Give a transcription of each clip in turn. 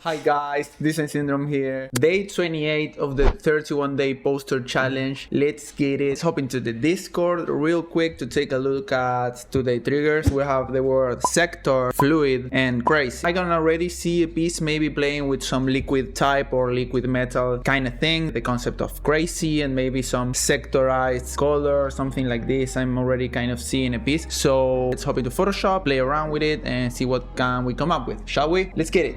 Hi guys, Disney Syndrome here. Day 28 of the 31-day poster challenge. Let's get it. Let's hop into the Discord real quick to take a look at today triggers. We have the word sector, fluid, and crazy. I can already see a piece maybe playing with some liquid type or liquid metal kind of thing. The concept of crazy and maybe some sectorized color, something like this. I'm already kind of seeing a piece. So let's hop into Photoshop, play around with it, and see what can we come up with. Shall we? Let's get it.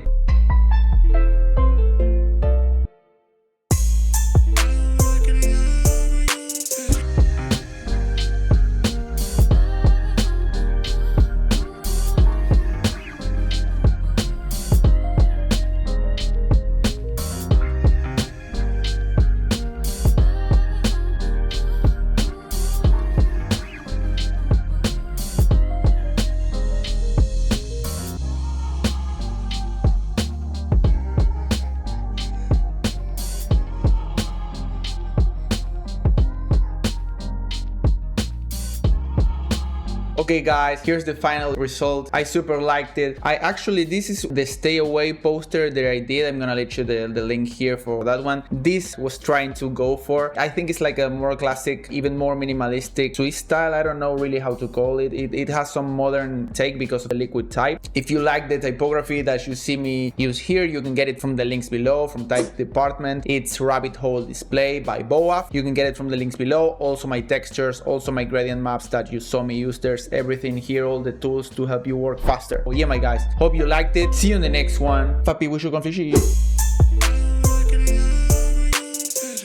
Okay guys, here's the final result. I super liked it. This is the stay away poster that I did. I'm gonna let you the link here for that one. This was trying to go for, I think it's like a more classic, even more minimalistic Swiss style. I don't know really how to call it. It has some modern take because of the liquid type. If you like the typography that you see me use here, you can get it from the links below from Type Department. It's Rabbit Hole Display by BOAFFF. You can get it from the links below. Also my textures, also my gradient maps that you saw me use. There's everything here, all the tools to help you work faster. Oh yeah, my guys, hope you liked it. See you in the next one. Papi, wish you confused.